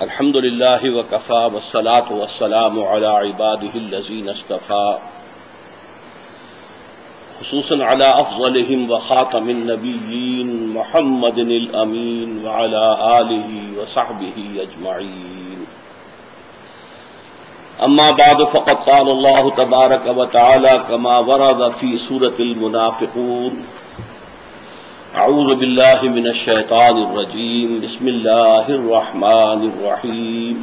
الحمد للہ وکفی والصلاة والسلام علی عباده الذین اصطفى خصوصا علی افضلهم وخاتم النبیین محمد الامین وعلی آلہ وصحبہ اجمعین. اما بعد فقد قال اللہ تبارک وتعالی کما ورد فی سورة المنافقون. اعوذ باللہ من الشیطان الرجیم. بسم اللہ الرحمن الرحیم.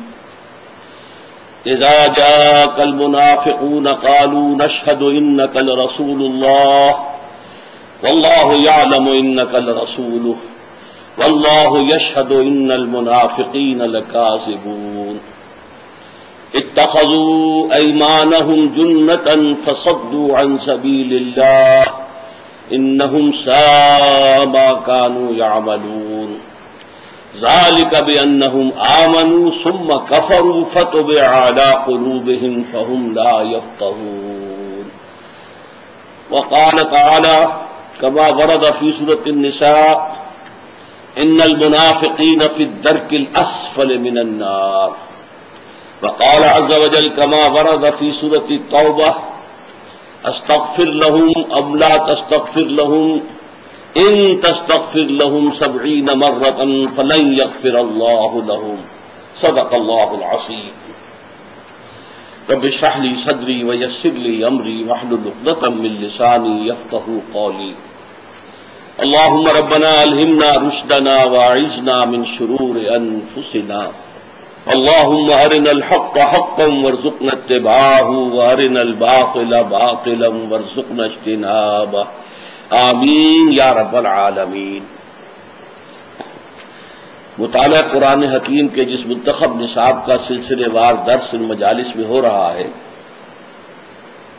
اذا جاءك المنافقون قالوا نشهد انك لرسول الله والله يعلم انك لرسوله والله يشهد ان المنافقين لكاذبون. اتخذوا ايمانهم جنة فصدوا عن سبيل الله انہم ساء ما كانوا يعملون. ذلك بانہم آمنوا ثم كفروا فتبع على قلوبهم فهم لا يفقهون. وقال تعالى كما ورد في سورة النساء ان المنافقين في الدرك الاسفل من النار. وقال عز وجل كما ورد في سورة التوبة استغفر لهم ام لا تستغفر لهم ان تستغفر لهم 70 مرة فلن يغفر الله لهم. صدق الله العظيم. رب اشرح لي صدري ويسر لي امري واحلل عقدة من لساني يفقهوا قولي. اللهم ربنا الهمنا رشدنا واعذنا من شرور انفسنا. اللهم ارنا الحق حقا وارزقنا اتباعه وارنا الباطل باطلا وارزقنا اجتنابه. آمین یا رب العالمین. مطالعہ قرآن حکیم کے جس منتخب نصاب کا سلسلے وار درس ان مجالس میں ہو رہا ہے،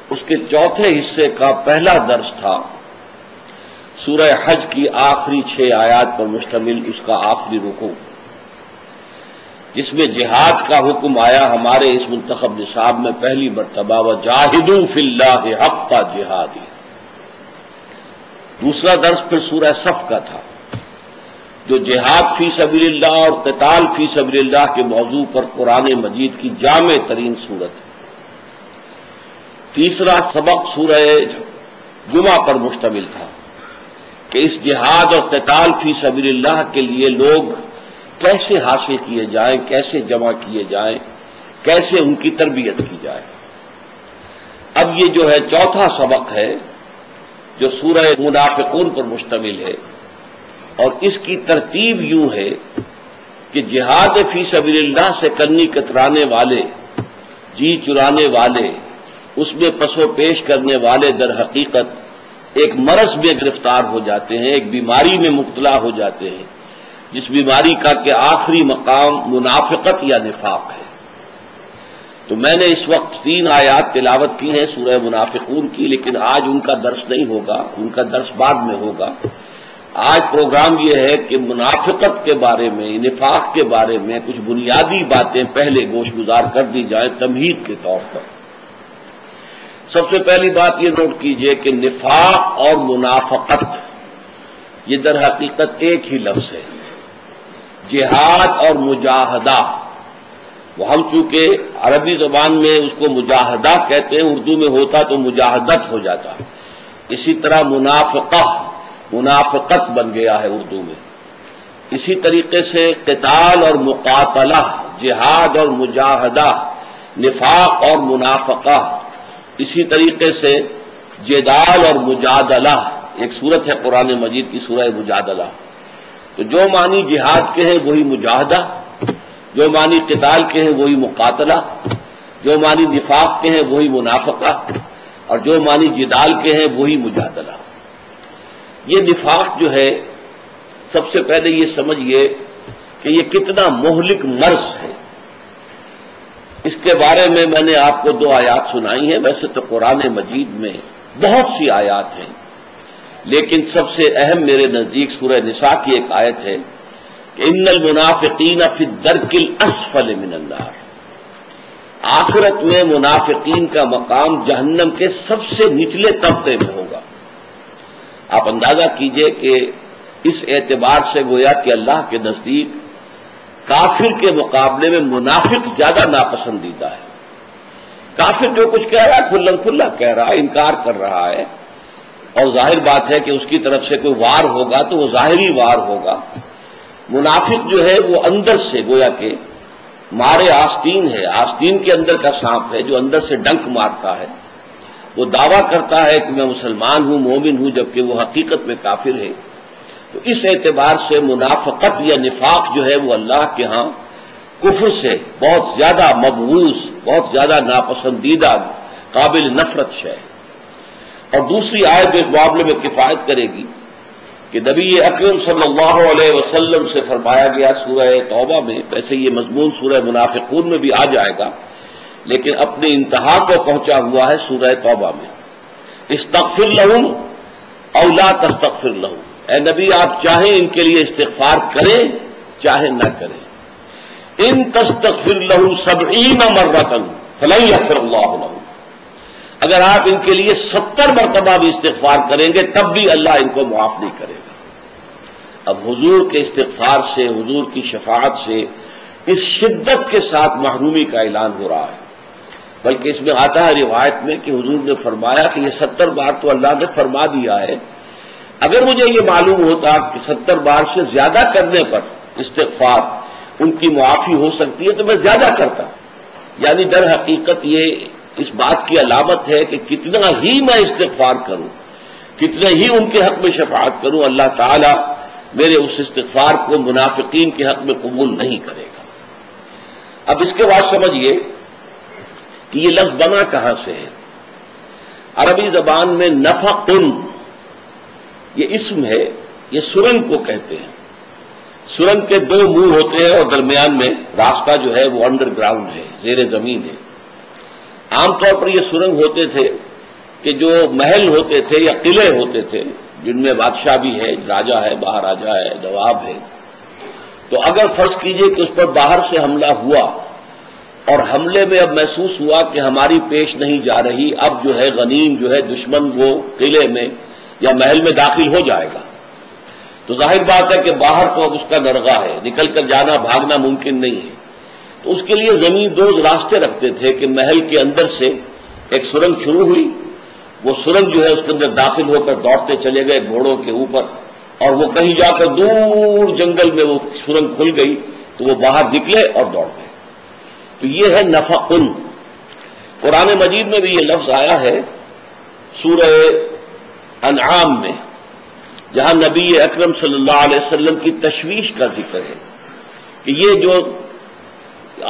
اس کے چوتھے حصے کا پہلا درس تھا سورہ حج کی آخری 6 آیات پر مشتمل اس کا آخری رکوع، جس میں جہاد کا حکم آیا ہمارے اس منتخب نصاب میں پہلی مرتبہ وجاہدوا فی اللہ حق جہادی. دوسرا درس پھر سورہ صف کا تھا جو جہاد فی سبیل اللہ اور قتال فی سبیل اللہ کے موضوع پر قرآن مجید کی جامع ترین صورت ہے. تیسرا سبق سورہ جمعہ پر مشتمل تھا کہ اس جہاد اور قتال فی سبیل اللہ کے لیے لوگ کیسے حاصل کیے جائیں، کیسے جمع کیے جائیں، کیسے ان کی تربیت کی جائے. اب یہ جو ہے چوتھا سبق ہے جو سورہ منافقون پر مشتمل ہے، اور اس کی ترتیب یوں ہے کہ جہاد فی سبیل اللہ سے کرنی کترانے والے، جی چرانے والے، اس میں پس و پیش کرنے والے در حقیقت ایک مرض میں گرفتار ہو جاتے ہیں، ایک بیماری میں مبتلا ہو جاتے ہیں، جس بیماری کا کہ آخری مقام منافقت یا نفاق ہے. تو میں نے اس وقت 3 آیات تلاوت کی ہیں سورہ منافقون کی، لیکن آج ان کا درس نہیں ہوگا، ان کا درس بعد میں ہوگا. آج پروگرام یہ ہے کہ منافقت کے بارے میں، نفاق کے بارے میں کچھ بنیادی باتیں پہلے گوش گزار کر دی جائیں تمہید کے طور پر. سب سے پہلی بات یہ نوٹ کیجئے کہ نفاق اور منافقت یہ در حقیقت ایک ہی لفظ ہے. جہاد اور مجاہدہ، وہ ہم چونکہ عربی زبان میں اس کو مجاہدہ کہتے ہیں، اردو میں ہوتا تو مجاہدت ہو جاتا. اسی طرح منافقت بن گیا ہے اردو میں. اسی طریقے سے قتال اور مقاتلہ، جہاد اور مجاہدہ، نفاق اور منافقہ، اسی طریقے سے جدال اور مجادلہ. ایک سورت ہے قرآن مجید کی سورہ مجادلہ. تو جو معنی جہاد کے ہیں وہی مجاہدہ، جو معنی قتال کے ہیں وہی مقاتلہ، جو معنی نفاق کے ہیں وہی منافقہ، اور جو معنی جدال کے ہیں وہی مجادلہ. یہ نفاق جو ہے، سب سے پہلے یہ سمجھیے کہ یہ کتنا مہلک مرض ہے. اس کے بارے میں نے آپ کو 2 آیات سنائی ہیں. ویسے تو قرآن مجید میں بہت سی آیات ہیں، لیکن سب سے اہم میرے نزدیک سورہ نساء کی ایک آیت ہے کہ ان المنافقین فی الدرک الاسفل من النار. آخرت میں منافقین کا مقام جہنم کے سب سے نچلے طبقے میں ہوگا. آپ اندازہ کیجئے کہ اس اعتبار سے گویا کہ اللہ کے نزدیک کافر کے مقابلے میں منافق زیادہ ناپسندیدہ ہے۔ کافر جو کچھ کہہ رہا ہے کھلا کھلا کہہ رہا ہے، انکار کر رہا ہے، اور ظاہر بات ہے کہ اس کی طرف سے کوئی وار ہوگا تو وہ ظاہری وار ہوگا۔ منافق جو ہے وہ اندر سے گویا کہ مارے آستین ہے، آستین کے اندر کا سانپ ہے جو اندر سے ڈنک مارتا ہے۔ وہ دعویٰ کرتا ہے کہ میں مسلمان ہوں، مومن ہوں، جبکہ وہ حقیقت میں کافر ہے۔ تو اس اعتبار سے منافقت یا نفاق جو ہے وہ اللہ کے ہاں کفر سے بہت زیادہ مبغوض، بہت زیادہ ناپسندیدہ، قابل نفرت شے ہے۔ اور دوسری آیت جو اس معاملے میں کفایت کرے گی کہ نبی اکرم صلی اللہ علیہ وسلم سے فرمایا گیا سورہ توبہ میں، ویسے یہ مضمون سورہ منافقون میں بھی آ جائے گا لیکن اپنی انتہا کو پہنچا ہوا ہے سورہ توبہ میں، استغفر لہم او لا تستغفر لہم، اے نبی آپ چاہیں ان کے لیے استغفار کریں چاہے نہ کریں، ان تستغفر لہم 70 مرۃ فلن یغفر اللہ لہم، اگر آپ ان کے لیے 70 مرتبہ بھی استغفار کریں گے تب بھی اللہ ان کو معاف نہیں کرے گا۔ اب حضور کے استغفار سے، حضور کی شفاعت سے اس شدت کے ساتھ محرومی کا اعلان ہو رہا ہے، بلکہ اس میں آتا ہے روایت میں کہ حضور نے فرمایا کہ یہ 70 بار تو اللہ نے فرما دیا ہے، اگر مجھے یہ معلوم ہوتا کہ 70 بار سے زیادہ کرنے پر استغفار ان کی معافی ہو سکتی ہے تو میں زیادہ کرتا۔ یعنی در حقیقت یہ اس بات کی علامت ہے کہ کتنا ہی میں استغفار کروں، کتنے ہی ان کے حق میں شفاعت کروں، اللہ تعالیٰ میرے اس استغفار کو منافقین کے حق میں قبول نہیں کرے گا۔ اب اس کے بعد سمجھیے کہ یہ لفظ بنا کہاں سے ہے۔ عربی زبان میں نفقن یہ اسم ہے، یہ سرنگ کو کہتے ہیں۔ سرنگ کے 2 منہ ہوتے ہیں اور درمیان میں راستہ جو ہے وہ انڈر گراؤنڈ ہے، زیر زمین ہے۔ عام طور پر یہ سرنگ ہوتے تھے کہ جو محل ہوتے تھے یا قلعے ہوتے تھے جن میں بادشاہ بھی ہے، راجا ہے، مہاراجا ہے، نواب ہے، تو اگر فرض کیجئے کہ اس پر باہر سے حملہ ہوا اور حملے میں اب محسوس ہوا کہ ہماری پیش نہیں جا رہی، اب جو ہے غنیم جو ہے دشمن وہ قلعے میں یا محل میں داخل ہو جائے گا، تو ظاہر بات ہے کہ باہر تو اب اس کا نرغہ ہے، نکل کر جانا بھاگنا ممکن نہیں ہے۔ تو اس کے لیے زمین 2 راستے رکھتے تھے کہ محل کے اندر سے ایک سرنگ شروع ہوئی، وہ سرنگ جو ہے اس کے اندر داخل ہو کر دوڑتے چلے گئے گھوڑوں کے اوپر، اور وہ کہیں جا کر دور جنگل میں وہ سرنگ کھل گئی تو وہ باہر نکلے اور دوڑ گئے۔ تو یہ ہے نفقن۔ قرآن مجید میں بھی یہ لفظ آیا ہے سورہ انعام میں، جہاں نبی اکرم صلی اللہ علیہ وسلم کی تشویش کا ذکر ہے کہ یہ جو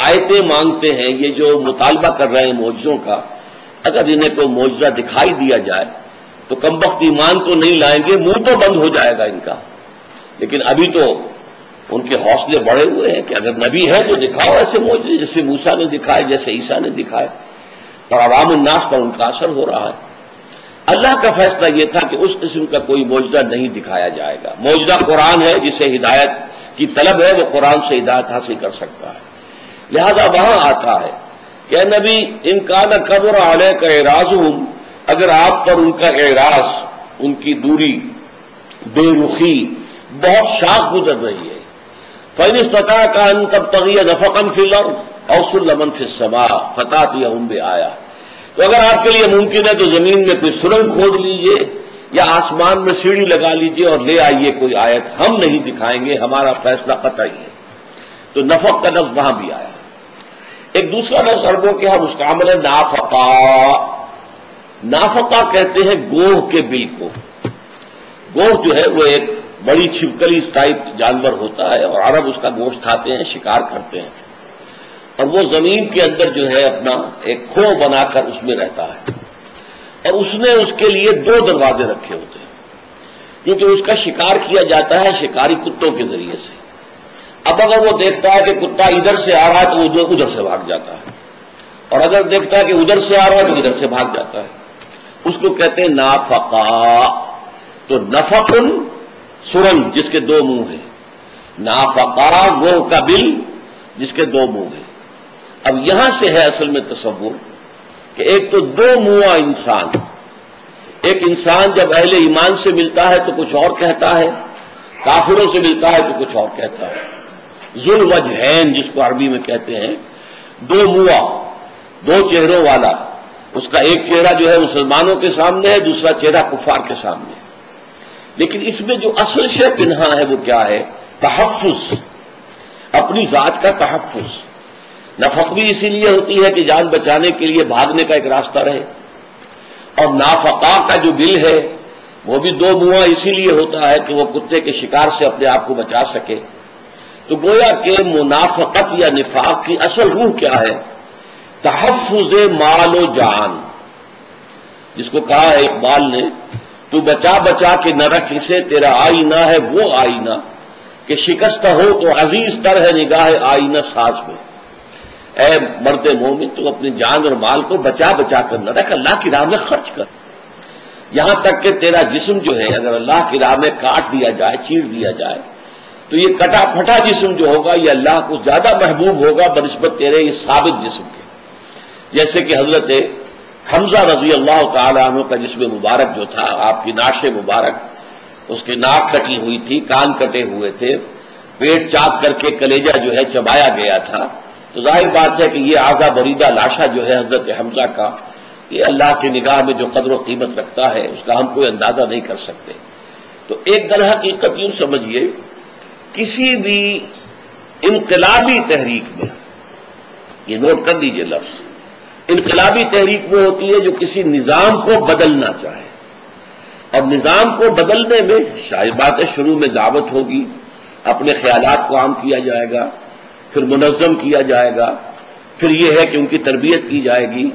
آیتیں مانگتے ہیں، یہ جو مطالبہ کر رہے ہیں معجزوں کا، اگر انہیں کوئی معجزہ دکھائی دیا جائے تو کمبخت ایمان تو نہیں لائیں گے، منہ تو بند ہو جائے گا ان کا۔ لیکن ابھی تو ان کے حوصلے بڑھے ہوئے ہیں کہ اگر نبی ہے تو دکھاؤ ایسے معجزے جیسے موسیٰ نے دکھائے، جیسے عیسیٰ نے دکھائے، اور عوام الناس پر ان کا اثر ہو رہا ہے۔ اللہ کا فیصلہ یہ تھا کہ اس قسم کا کوئی معجزہ نہیں دکھایا جائے گا۔ معجزہ قرآن ہے، جسے ہدایت کی طلب ہے وہ قرآن سے ہدایت حاصل کر سکتا ہے۔ لہذا وہاں آتا ہے کہ نبی ان کان کبر علیک اعراضہم، اگر آپ پر ان کا اعراض، ان کی دوری، بے رخی بہت شاق گزر رہی ہے، فإن استطاعت أن تبتغي نفقا في الأرض أو سلما في السماء فتأتيهم بآية، تو اگر آپ کے لیے ممکن ہے تو زمین میں کوئی سرنگ کھود لیجئے یا آسمان میں سیڑھی لگا لیجئے اور لے آئیے کوئی آیت، ہم نہیں دکھائیں گے، ہمارا فیصلہ قطعی ہے۔ تو نفق کا لفظ وہاں بھی آیا۔ ایک دوسرا لفظ عربوں کے ہاں مستعمل ہے نافقہ۔ نافقہ کہتے ہیں گوہ کے بل کو۔ گوہ جو ہے وہ ایک بڑی چھپکلی ٹائپ جانور ہوتا ہے اور عرب اس کا گوشت کھاتے ہیں، شکار کرتے ہیں، اور وہ زمین کے اندر جو ہے اپنا ایک کھو بنا کر اس میں رہتا ہے، اور اس نے اس کے لیے 2 دروازے رکھے ہوتے ہیں، کیونکہ اس کا شکار کیا جاتا ہے شکاری کتوں کے ذریعے سے۔ اب اگر وہ دیکھتا ہے کہ کتا ادھر سے آ رہا ہے تو وہ ادھر سے بھاگ جاتا ہے، اور اگر دیکھتا ہے کہ ادھر سے آ رہا ہے تو ادھر سے بھاگ جاتا ہے۔ اس کو کہتے ہیں نافقہ۔ تو نفقن سرنگ جس کے 2 منہ ہیں، نافقہ گوہ کا بل جس کے 2 منہ ہیں۔ اب یہاں سے ہے اصل میں تصور کہ ایک تو 2 منہ انسان، ایک انسان جب اہل ایمان سے ملتا ہے تو کچھ اور کہتا ہے، کافروں سے ملتا ہے تو کچھ اور کہتا ہے۔ ذوالوجہین جس کو عربی میں کہتے ہیں، دو منہ، دو چہروں والا. اس کا ایک چہرہ جو ہے مسلمانوں کے سامنے ہے، دوسرا چہرہ کفار کے سامنے ہے. لیکن اس میں جو اصل شے پنہا ہے وہ کیا ہے؟ تحفظ، اپنی ذات کا تحفظ. نفق بھی اسی لیے ہوتی ہے کہ جان بچانے کے لیے بھاگنے کا ایک راستہ رہے، اور نافقہ کا جو بل ہے وہ بھی دو منہ اسی لیے ہوتا ہے کہ وہ کتے کے شکار سے اپنے آپ کو بچا سکے. تو گویا کہ منافقت یا نفاق کی اصل روح کیا ہے؟ تحفظ مال و جان. جس کو کہا ہے اقبال نے، تو بچا بچا کے نہ رکھ اسے، تیرا آئینہ ہے وہ آئینہ کہ شکستہ ہو تو عزیز تر ہے نگاہ آئینہ ساز میں. اے مرد مومن، تو اپنی جان اور مال کو بچا بچا کر نہ رکھ، اللہ کی راہ میں خرچ کر. یہاں تک کہ تیرا جسم جو ہے اگر اللہ کی راہ میں کاٹ دیا جائے، چیر دیا جائے، تو یہ کٹا پھٹا جسم جو ہوگا یہ اللہ کو زیادہ محبوب ہوگا بنسبت تیرے اس ثابت جسم کے. جیسے کہ حضرت حمزہ رضی اللہ تعالی عنہ کا جسم مبارک جو تھا، آپ کی ناش مبارک، اس کی ناک کٹی ہوئی تھی، کان کٹے ہوئے تھے، پیٹ چاک کر کے کلیجہ جو ہے چبایا گیا تھا. تو ظاہر بات ہے کہ یہ اعضا بریدہ لاشا جو ہے حضرت حمزہ کا، یہ اللہ کی نگاہ میں جو قدر و قیمت رکھتا ہے اس کا ہم کوئی اندازہ نہیں کر سکتے. تو ایک در حقیقت یوں سمجھیے، کسی بھی انقلابی تحریک میں، یہ نوٹ کر دیجئے لفظ، انقلابی تحریک وہ ہوتی ہے جو کسی نظام کو بدلنا چاہے، اور نظام کو بدلنے میں شاید بات ہے شروع میں دعوت ہوگی، اپنے خیالات کو عام کیا جائے گا، پھر منظم کیا جائے گا، پھر یہ ہے کہ ان کی تربیت کی جائے گی،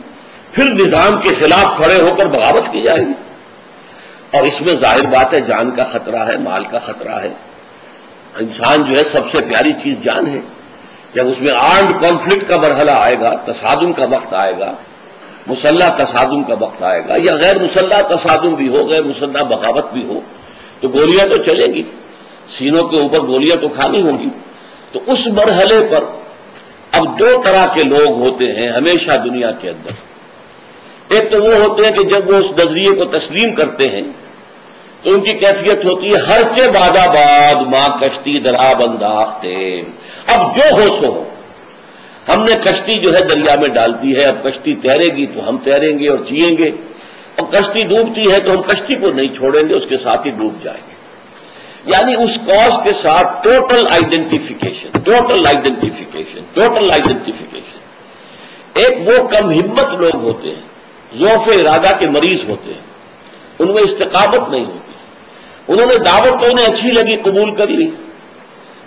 پھر نظام کے خلاف کھڑے ہو کر بغاوت کی جائے گی. اور اس میں ظاہر بات ہے جان کا خطرہ ہے، مال کا خطرہ ہے. انسان جو ہے سب سے پیاری چیز جان ہے. جب اس میں آرمڈ کانفلکٹ کا مرحلہ آئے گا، تصادم کا وقت آئے گا، مسلح تصادم کا وقت آئے گا، یا غیر مسلح تصادم بھی ہو، غیر مسلح بغاوت بھی ہو، تو گولیاں تو چلیں گی، سینوں کے اوپر گولیاں تو کھانی ہوں گی. تو اس مرحلے پر اب دو طرح کے لوگ ہوتے ہیں ہمیشہ دنیا کے اندر. ایک تو وہ ہوتے ہیں کہ جب وہ اس نظریے کو تسلیم کرتے ہیں تو ان کی کیفیت ہوتی ہے ہر چے باد آباد ماں کشتی درآب انداختے. اب جو ہو سو ہو، ہم نے کشتی جو ہے دریا میں ڈال دی ہے، اب کشتی تیرے گی تو ہم تیریں گے اور جیئیں گے، اور کشتی ڈوبتی ہے تو ہم کشتی کو نہیں چھوڑیں گے، اس کے ساتھ ہی ڈوب جائیں گے. یعنی اس کاز کے ساتھ ٹوٹل آئیڈینٹیفیکیشن. ایک وہ کم ہمت لوگ ہوتے ہیں، ضعف ارادہ کے مریض ہوتے ہیں، ان میں استقامت نہیں ہوتی. انہوں نے دعوت تو انہیں اچھی لگی، قبول کر لی.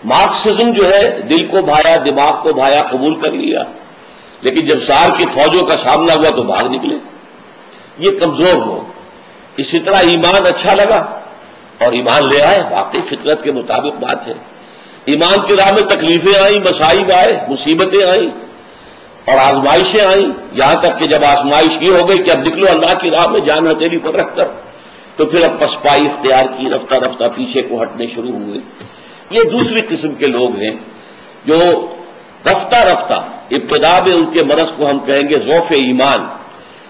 مارکسزم جو ہے دل کو بھایا، دماغ کو بھایا، قبول کر لیا، لیکن جب سار کی فوجوں کا سامنا ہوا تو بھاگ نکلے. یہ کمزور لوگ. اسی طرح ایمان اچھا لگا اور ایمان لے آئے، واقعی فطرت کے مطابق بات ہے. ایمان کی راہ میں تکلیفیں آئیں، مصائب آئے، مصیبتیں آئیں اور آزمائشیں آئیں، یہاں تک کہ جب آزمائش یہ ہو گئی کہ اب نکلو اللہ کی راہ میں جان ہتھیلی پر رکھ کر، تو پھر اب پسپائی اختیار کی، رفتہ رفتہ پیچھے کو ہٹنے شروع ہوئے. یہ دوسری قسم کے لوگ ہیں جو رفتہ رفتہ ابتدا میں ان کے مرض کو ہم کہیں گے ضعف ایمان،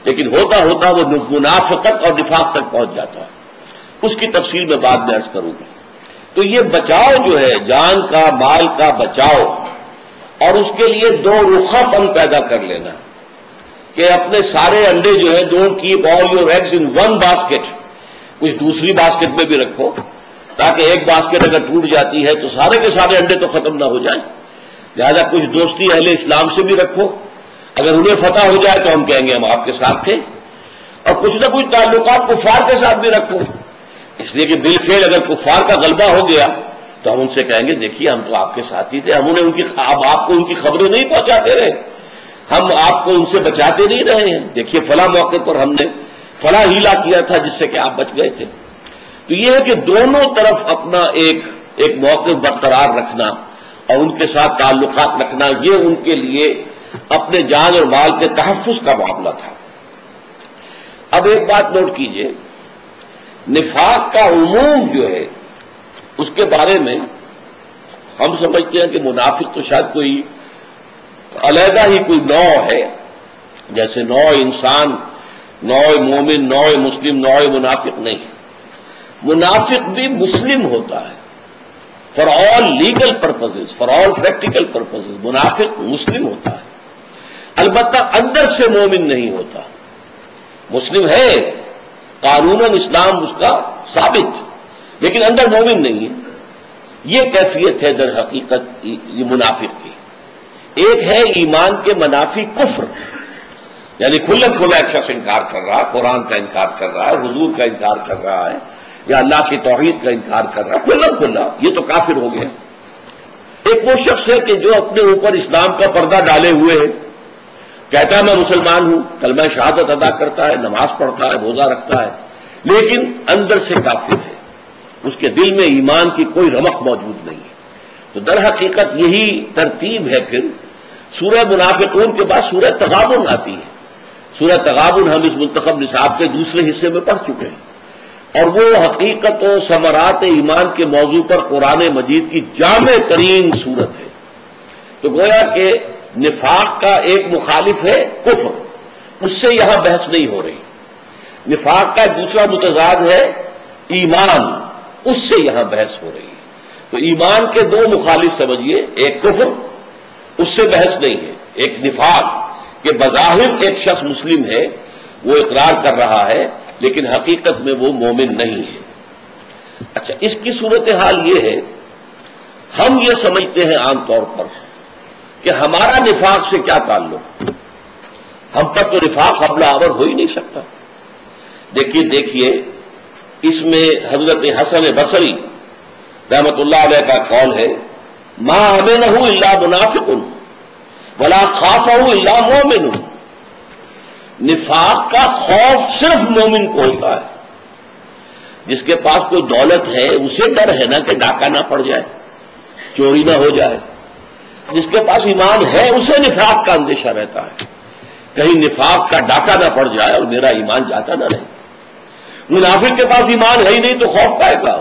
لیکن ہوتا ہوتا وہ منافقت اور نفاق تک پہنچ جاتا ہے. اس کی تفصیل میں بعد میں عرض کروں گا. تو یہ بچاؤ جو ہے جان کا، مال کا بچاؤ، اور اس کے لیے دو رخا پن پیدا کر لینا کہ اپنے سارے انڈے جو ہے don't keep all your eggs in one basket, کچھ دوسری باسکٹ میں بھی رکھو، تاکہ ایک باسکٹ اگر ٹوٹ جاتی ہے تو سارے کے سارے انڈے تو ختم نہ ہو جائیں. لہذا کچھ دوستی اہل اسلام سے بھی رکھو، اگر انہیں فتح ہو جائے تو ہم کہیں گے ہم آپ کے ساتھ تھے، اور کچھ نہ کچھ تعلقات کفار کے ساتھ بھی رکھو، اس لیے کہ بالفعل اگر کفار کا غلبہ ہو گیا تو ہم ان سے کہیں گے دیکھیے ہم تو آپ کے ساتھ ہی تھے، ہم انہیں آپ کو ان کی خبریں نہیں پہنچاتے رہے، ہم آپ کو ان سے بچاتے نہیں رہے ہیں، دیکھیے فلاں موقع پر ہم نے فلاں ہیلا کیا تھا جس سے کہ آپ بچ گئے تھے. تو یہ ہے کہ دونوں طرف اپنا ایک موقف برقرار رکھنا اور ان کے ساتھ تعلقات رکھنا، یہ ان کے لیے اپنے جان اور مال کے تحفظ کا معاملہ تھا. اب ایک بات نوٹ کیجئے، نفاق کا عموم جو ہے اس کے بارے میں ہم سمجھتے ہیں کہ منافق تو شاید کوئی علیحدہ ہی کوئی نوع ہے، جیسے نوع انسان، نوع مومن، نوع مسلم، نوع منافق نہیں. منافق بھی مسلم ہوتا ہے، for all legal purposes, for all practical purposes منافق مسلم ہوتا ہے، البتہ اندر سے مومن نہیں ہوتا. مسلم ہے، قانون اسلام اس کا ثابت، لیکن اندر مومن نہیں ہے. یہ کیفیت ہے در حقیقت یہ منافق کی. ایک ہے ایمان کے منافی کفر، یعنی کھلا کھلا ایک شخص انکار کر رہا ہے، قرآن کا انکار کر رہا ہے، حضور کا انکار کر رہا ہے، یا اللہ کی توحید کا انکار کر رہا ہے، کھلا کھلا، یہ تو کافر ہو گیا. ایک وہ شخص ہے کہ جو اپنے اوپر اسلام کا پردہ ڈالے ہوئے ہے، کہتا ہے میں مسلمان ہوں، کلمہ شہادت ادا کرتا ہے، نماز پڑھتا ہے، روزہ رکھتا ہے، لیکن اندر سے کافر ہے، اس کے دل میں ایمان کی کوئی رمق موجود نہیں ہے. تو در حقیقت یہی ترتیب ہے. پھر سورہ منافقون کے بعد سورہ تغابن آتی ہے. سورہ تغابن ہم اس منتخب نصاب کے دوسرے حصے میں پڑھ چکے ہیں، اور وہ حقیقت و ثمرات ایمان کے موضوع پر قرآن مجید کی جامع ترین صورت ہے. تو گویا کہ نفاق کا ایک مخالف ہے کفر، اس سے یہاں بحث نہیں ہو رہی. نفاق کا ایک دوسرا متضاد ہے ایمان، اس سے یہاں بحث ہو رہی ہے. تو ایمان کے دو مخالف سمجھیے، ایک کفر، اس سے بحث نہیں ہے، ایک نفاق کہ بظاہر ایک شخص مسلم ہے، وہ اقرار کر رہا ہے لیکن حقیقت میں وہ مومن نہیں ہے. اچھا، اس کی صورتحال یہ ہے، ہم یہ سمجھتے ہیں عام طور پر کہ ہمارا نفاق سے کیا تعلق، ہم پر تو نفاق حملہ آور ہو ہی نہیں سکتا. دیکھیے اس میں حضرت حسن بصری رحمت اللہ علیہ کا قول ہے، ما آمنہ الا منافق ولا خافہ الا مومن. نفاق کا خوف صرف مومن کو ہوتا ہے. جس کے پاس کوئی دولت ہے اسے ڈر ہے نا کہ ڈاکہ نہ پڑ جائے، چوری نہ ہو جائے. جس کے پاس ایمان ہے اسے نفاق کا اندیشہ رہتا ہے، کہیں نفاق کا ڈاکہ نہ پڑ جائے اور میرا ایمان جاتا نہ رہے. منافق کے پاس ایمان ہے ہی نہیں تو خوف کا ہے کا.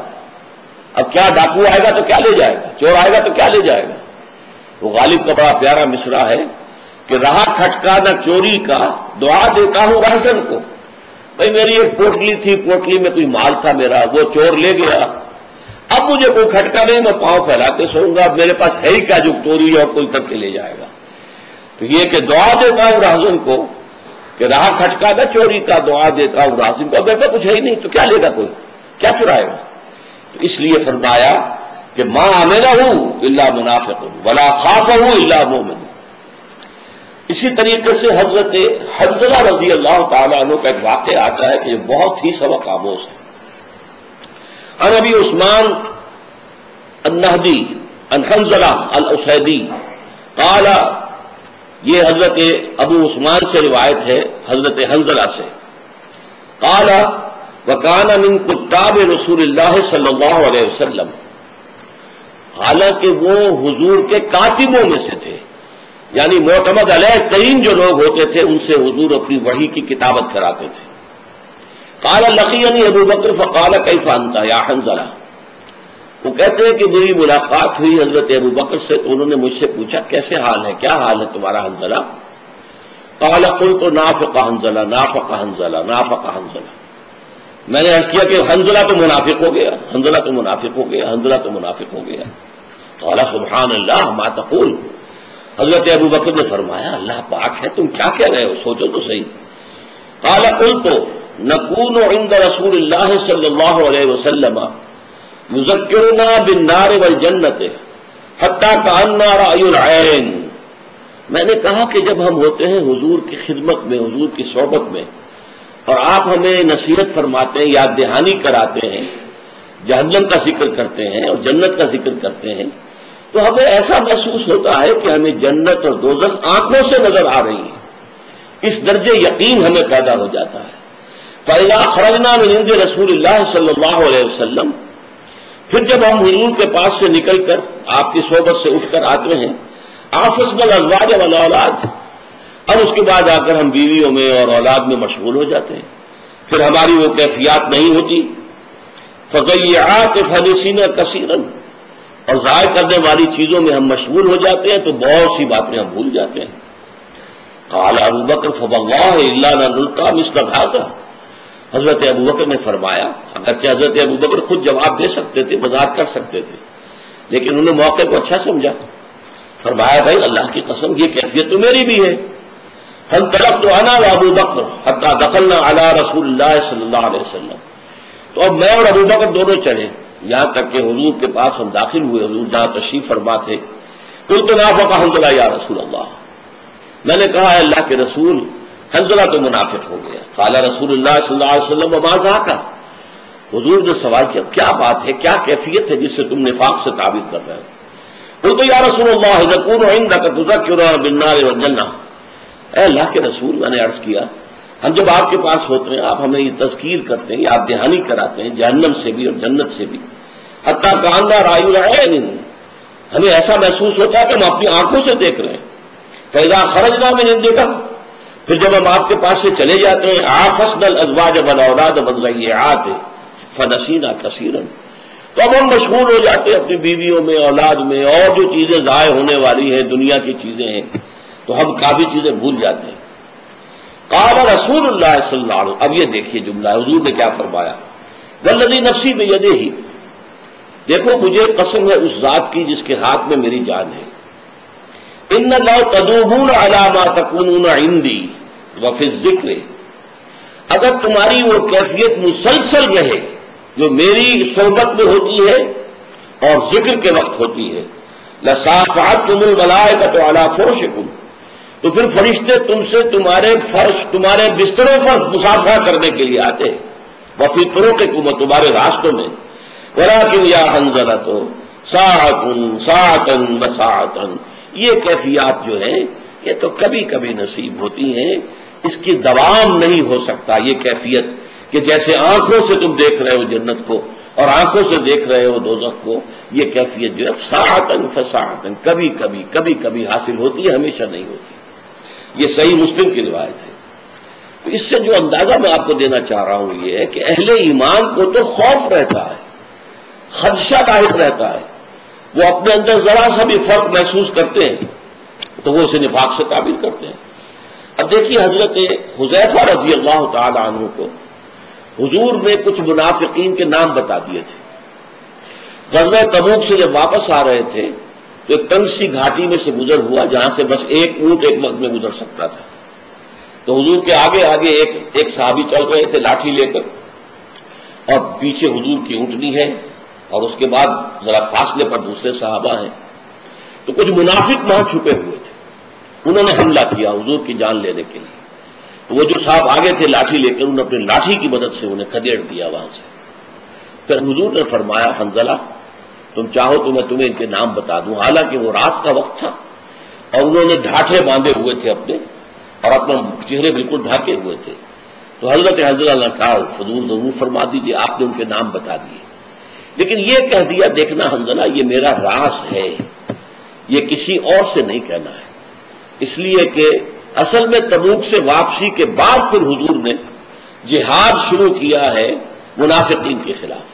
اب کیا ڈاکو آئے گا تو کیا لے جائے گا، چور آئے گا تو کیا لے جائے گا. وہ غالب کا بڑا پیارا مصرع ہے کہ رہا کھٹکا نہ چوری کا، دعا دیتا ہوں رہزن کو. بھائی میری ایک پوٹلی تھی، پوٹلی میں کوئی مال تھا میرا، وہ چور لے گیا، اب مجھے کوئی کھٹکا نہیں، میں پاؤں پھیلا کے سوؤں گا، اب میرے پاس ہے ہی کیا جو چوری اور کوئی کر کے لے جائے گا. تو یہ کہ دعا دیتا ہوں رہزن کو کہ رہا کھٹکا نہ چوری کا، دعا دیتا ہوں رہزن کو. اب میرے پاس کچھ ہے ہی نہیں تو کیا لے گا، کوئی کیا چرائے گا. تو اس لیے فرمایا کہ ما آمنہ الا منافق ولا خافہ الا مومن. اسی طریقے سے حضرت حنظلہ رضی اللہ تعالیٰ عنہ کا ایک واقعہ آتا ہے کہ یہ بہت ہی سبق آموز ہے. عن ابی عثمان النہدی عن حنظلہ الاسیدی قال، یہ حضرت ابو عثمان سے روایت ہے حضرت حنظلہ سے. قال وکان من کتاب رسول اللہ صلی اللہ علیہ وسلم، حالانکہ وہ حضور کے کاتبوں میں سے تھے، یعنی معتمد علیہ ترین جو لوگ ہوتے تھے ان سے حضور اپنی وحی کی کتابت کراتے تھے. قال لقینی ابو بکر فقال کیف انت یا حنظلہ. وہ کہتے ہیں کہ میری ملاقات ہوئی حضرت ابو بکر سے تو انہوں نے مجھ سے پوچھا کیسے حال ہے، کیا حال ہے تمہارا حنظلہ. قال قلت نافق حنظلہ نافق حنظلہ نافق حنظلہ. میں نے عرض کیا کہ حنظلہ تو منافق ہو گیا، حنظلہ تو منافق ہو گیا، حنظلہ تو منافق ہو گیا. قال سبحان اللہ ما تقول. حضرت ابو بکر نے فرمایا اللہ پاک ہے، تم کیا کہہ رہے ہو، سوچو تو صحیح. قال قلت نکون عند رسول اللہ صلی اللہ علیہ وسلم یذکرنا بالنار والجنت حتی کأننا رأی العین. میں نے کہا کہ جب ہم ہوتے ہیں حضور کی خدمت میں، حضور کی صحبت میں، اور آپ ہمیں نصیحت فرماتے ہیں، یاد دہانی کراتے ہیں، جہنم کا ذکر کرتے ہیں اور جنت کا ذکر کرتے ہیں، تو ہمیں ایسا محسوس ہوتا ہے کہ ہمیں جنت اور دوزخ آنکھوں سے نظر آ رہی ہے. اس درجے یقین ہمیں پیدا ہو جاتا ہے. فَإِذَا خَرَجْنَا مِنْ عِنْدِ رَسُولِ اللَّهِ صلی اللہ علیہ وسلم، پھر جب ہم حضور کے پاس سے نکل کر آپ کی صحبت سے اٹھ کر آتے ہیں، عَافَسْنَا الْأَزْوَاجَ وَالْأَوْلَادَ، اور اس کے بعد آ کر ہم بیویوں میں اور اولاد میں مشغول ہو جاتے ہیں، پھر ہماری وہ کیفیات نہیں ہوتی. فَضَيِّعَاتِ فَنِسِينَ كَثِيرًا، اور ضائع کرنے والی چیزوں میں ہم مشغول ہو جاتے ہیں تو بہت سی باتیں ہم بھول جاتے ہیں. قال ابو بکر فواللہ الا نلقى مثل هذا. حضرت ابو بکر نے فرمایا، اگرچہ حضرت ابو بکر خود جواب دے سکتے تھے، وضاحت کر سکتے تھے، لیکن انہوں نے موقع کو اچھا سمجھا، فرمایا بھائی اللہ کی قسم یہ کیفیت تو میری بھی ہے۔ فانطلقت انا وابو بکر حتی دخلنا علی رسول اللہ صلی اللہ علیہ وسلم، تو اب میں اور ابو بکر دونوں چلے یہاں تک کہ حضور کے پاس ہم داخل ہوئے، حضور جہاں تشریف فرما تھے۔ قلت نافق حنظلہ یا رسول اللہ، میں نے کہا ہے اللہ کے رسول حنظلہ تو منافق ہو گیا۔ قال رسول اللہ صلی اللہ علیہ وسلم وما ذاک، حضور نے سوال کیا کیا بات ہے، کیا کیفیت ہے جس سے تم نفاق سے تعبیر کر رہے ہو؟ قلت یا رسول اللہ نکون عندک تذکرنا بالنار والجنہ، اے اللہ کے رسول میں نے عرض کیا ہم جب آپ کے پاس ہوتے ہیں آپ ہمیں یہ تذکیر کرتے ہیں، یاد دہانی کراتے ہیں جہنم سے بھی اور جنت سے بھی، حتیٰ کأننا رأی العین، ہمیں ایسا محسوس ہوتا ہے کہ ہم اپنی آنکھوں سے دیکھ رہے ہیں۔ فإذا خرجنا من عندک، پھر جب ہم آپ کے پاس سے چلے جاتے ہیں، عافسنا الازواج والاولاد والضیعات فنسینا کثیرا، تو اب ہم مشغول ہو جاتے ہیں اپنی بیویوں میں، اولاد میں، اور جو چیزیں ضائع ہونے والی ہیں دنیا کی چیزیں ہیں، تو ہم کافی چیزیں بھول جاتے ہیں۔ قال رسول اللہ صلی اللہ علیہ وسلم، اب یہ دیکھیے جملہ حضور نے کیا فرمایا، والذی نفسی بیدہ، دیکھو مجھے قسم ہے اس ذات کی جس کے ہاتھ میں میری جان ہے، ان لو تدومون علی ما تکونون عندی وفی الذکر، اگر تمہاری وہ کیفیت مسلسل رہے جو میری صحبت میں ہوتی ہے اور ذکر کے وقت ہوتی ہے، لصافحتکم الملائکۃ علی فرشکم، تو پھر فرشتے تم سے تمہارے فرش تمہارے بستروں پر مصافحہ کرنے کے لیے آتے ہیں، وفی طرقکم، تمہارے راستوں میں، ولکن یا حنظلۃ ساعۃ وساعۃ، یہ کیفیات جو ہیں یہ تو کبھی کبھی نصیب ہوتی ہیں، اس کی دوام نہیں ہو سکتا یہ کیفیت کہ جیسے آنکھوں سے تم دیکھ رہے ہو جنت کو اور آنکھوں سے دیکھ رہے ہو دوزخ کو، یہ کیفیت جو ہے ساعتن فساعتن کبھی کبھی حاصل ہوتی ہے، ہمیشہ نہیں ہوتی۔ یہ صحیح مسلم کی روایت ہے۔ تو اس سے جو اندازہ میں آپ کو دینا چاہ رہا ہوں یہ ہے کہ اہل ایمان کو تو خوف رہتا ہے، خدشہ لاحق رہتا ہے، وہ اپنے اندر ذرا سا بھی فرق محسوس کرتے ہیں تو وہ اسے نفاق سے تعبیر کرتے ہیں۔ اب دیکھیے حضرت حذیفہ رضی اللہ تعالی عنہ کو حضور نے کچھ منافقین کے نام بتا دیے تھے۔ غزوہ تبوک سے جب واپس آ رہے تھے تو ایک تنگ سی گھاٹی میں سے گزر ہوا جہاں سے بس ایک اونٹ ایک وقت میں گزر سکتا تھا، تو حضور کے آگے آگے ایک صحابی چل رہے تھے لاٹھی لے کر، اور پیچھے حضور کی اونٹنی ہے، اور اس کے بعد ذرا فاصلے پر دوسرے صحابہ ہیں۔ تو کچھ منافق وہاں چھپے ہوئے تھے، انہوں نے حملہ کیا حضور کی جان لینے کے لیے۔ تو وہ جو صاحب آگے تھے لاٹھی لے کر، انہوں نے اپنی لاٹھی کی مدد سے انہیں کھدیڑ دیا وہاں سے۔ پھر حضور نے فرمایا حنظلہ تم چاہو تو میں تمہیں ان کے نام بتا دوں، حالانکہ وہ رات کا وقت تھا اور انہوں نے ڈھاٹھے باندھے ہوئے تھے اپنے، اور اپنا چہرے بالکل ڈھاکے ہوئے تھے۔ تو حضرت حنظلہ نے کہا حضور ضرور فرما دیجیے، آپ نے ان کے نام بتا دیے، لیکن یہ کہہ دیا دیکھنا حنظلہ یہ میرا راز ہے، یہ کسی اور سے نہیں کہنا ہے، اس لیے کہ اصل میں تبوک سے واپسی کے بعد پھر حضور نے جہاد شروع کیا ہے منافقین کے خلاف۔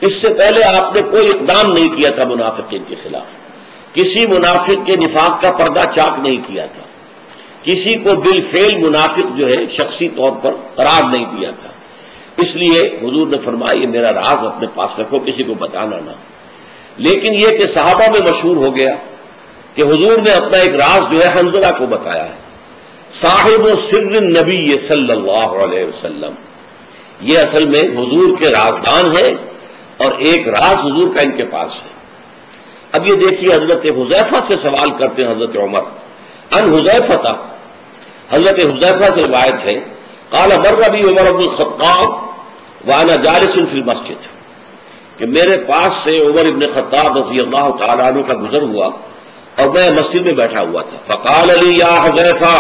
اس سے پہلے آپ نے کوئی اقدام نہیں کیا تھا منافقین کے خلاف، کسی منافق کے نفاق کا پردہ چاک نہیں کیا تھا، کسی کو بالفعل منافق جو ہے شخصی طور پر قرار نہیں دیا تھا۔ اس لیے حضور نے فرمایا یہ میرا راز اپنے پاس رکھو، کسی کو بتانا نہ۔ لیکن یہ کہ صحابہ میں مشہور ہو گیا کہ حضور نے اپنا ایک راز جو ہے حنظلہ کو بتایا ہے۔ صاحب سر النبی صلی اللہ علیہ وسلم، یہ اصل میں حضور کے رازدان ہے اور ایک راز حضور کا ان کے پاس ہے۔ اب یہ دیکھیے حضرت حذیفہ سے سوال کرتے ہیں حضرت عمر، ان حذیفہ، حضرت حذیفہ سے روایت ہے قال مر بی عمر بن الخطاب وانا جالس فی المسجد، کہ میرے پاس سے عمر ابن خطاب رضی اللہ تعالیٰ عنہ کا گزر ہوا اور میں مسجد میں بیٹھا ہوا تھا۔ فقال لی یا حذیفہ،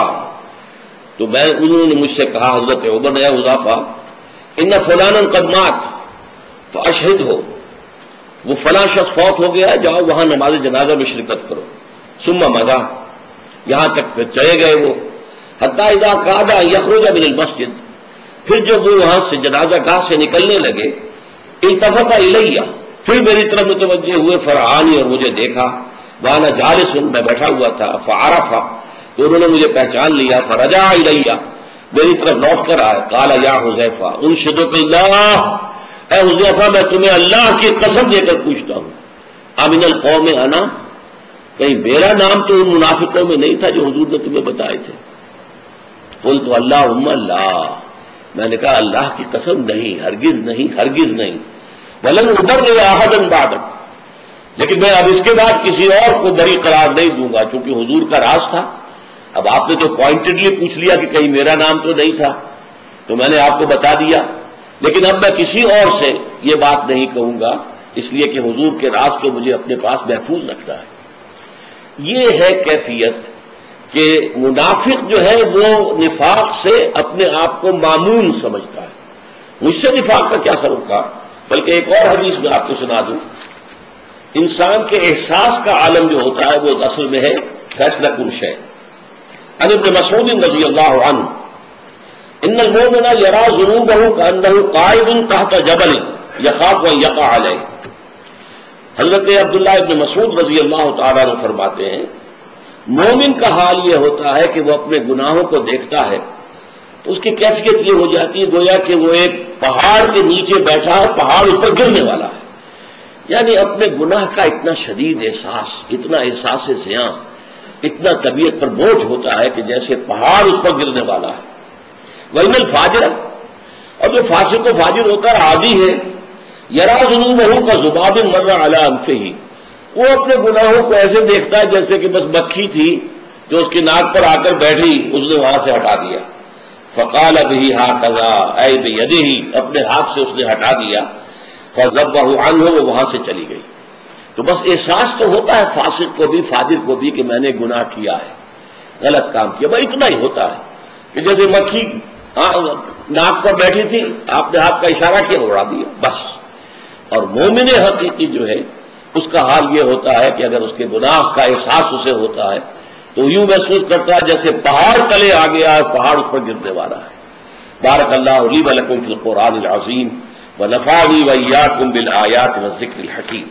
تو انہوں نے مجھ سے کہا حضرت عمر نے، یا حذیفہ ان فلانا قد مات فاشہدہ، وہ فلاں شخص فوت ہو گیا ہے، جاؤ وہاں نماز جنازہ میں شرکت کرو۔ ثم مضى، یہاں تک پھر چلے گئے وہ، حتی اذا کاد یخرج من المسجد، پھر جب وہ وہاں سے جنازہ گاہ سے نکلنے لگے، التفت الیہ، پھر میری طرف متوجہ ہوئے، فرعانی، اور مجھے دیکھا، وانا جالس، میں بیٹھا ہوا تھا، فعرف، تو انہوں نے مجھے پہچان لیا، فرجع الیہ، میری طرف لوٹ کر آئے، قال یا حذیفہ انشدک اللہ، اے حذیفہ میں تمہیں اللہ کی قسم دے کر پوچھتا ہوں، امن القوم انا، کہیں میرا نام تو ان منافقوں میں نہیں تھا جو حضور نے تمہیں بتائے تھے؟ قلت اللہم لا، میں نے کہا اللہ کی قسم نہیں، ہرگز نہیں، ہرگز نہیں، ولن ابرئ احدا بعدک، لیکن میں اب اس کے بعد کسی اور کو بری قرار نہیں دوں گا، چونکہ حضور کا راز تھا۔ اب آپ نے تو پوائنٹڈلی پوچھ لیا کہ کہیں میرا نام تو نہیں تھا، تو میں نے آپ کو بتا دیا، لیکن اب میں کسی اور سے یہ بات نہیں کہوں گا، اس لیے کہ حضور کے راز کو مجھے اپنے پاس محفوظ رکھنا ہے۔ یہ ہے کیفیت کہ منافق جو ہے وہ نفاق سے اپنے آپ کو معمون سمجھتا ہے۔ مجھ سے نفاق کا کیا سروکار، بلکہ ایک اور حدیث میں آپ کو سنا دوں، انسان کے احساس کا عالم جو ہوتا ہے وہ اصل میں ہے فیصلہ کن شے۔ عن ابن مسعود رضی اللہ عنہ ان المؤمن یری ذنوبہ کانہ قاعد تحت جبل یخاف ان یقع علیہ۔ حضرت عبداللہ ابن مسعود رضی اللہ تعالیٰ عنہ فرماتے ہیں مومن کا حال یہ ہوتا ہے کہ وہ اپنے گناہوں کو دیکھتا ہے تو اس کی کیفیت یہ ہو جاتی ہے گویا کہ وہ ایک پہاڑ کے نیچے بیٹھا ہے، پہاڑ اس پر گرنے والا ہے، یعنی اپنے گناہ کا اتنا شدید احساس، اتنا احساس زیاں، اتنا طبیعت پر بوجھ ہوتا ہے کہ جیسے پہاڑ اس پر گرنے والا ہے۔ وَإِنَّ الْفَاجِرَ، اور جو فاسق و فاجر ہوتا ہے عادی ہے، یَرَىٰ ذُنُوبَهُ كَذُبَابٍ مَرَّ عَلَىٰ أَنفِهِ، وہ اپنے گناہوں کو ایسے دیکھتا ہے جیسے کہ بس مکھی تھی جو اس کی ناک پر آ کر بیٹھی، اس نے وہاں سے ہٹا دیا۔ فَقَالَ بِهِ هَكَذَا أَيْ بِيَدِهِ، اپنے ہاتھ سے اس نے ہٹا دیا۔ فَذَبَّهُ عَنْهُ، وہ وہاں سے چلی گئی۔ تو بس احساس تو ہوتا ہے فاسق کو بھی فاجر کو بھی کہ میں نے گناہ کیا ہے، غلط کام کیا، بس اتنا ہی ہوتا ہے کہ جیسے مکھی ناک پر بیٹھی تھی، آپ نے ہاتھ کا اشارہ کیا، اڑا دیا بس۔ اور مومن حقیقی جو ہے اس کا حال یہ ہوتا ہے کہ اگر اس کے گناہ کا احساس اسے ہوتا ہے تو یوں محسوس کرتا ہے جیسے پہاڑ تلے آ گیا ہے، پہاڑ اس پر گرنے والا ہے۔ بارک اللہ لی و لکم فی القرآن العظیم ونفعنی وإیاکم بالآیات والذکر الحکیم۔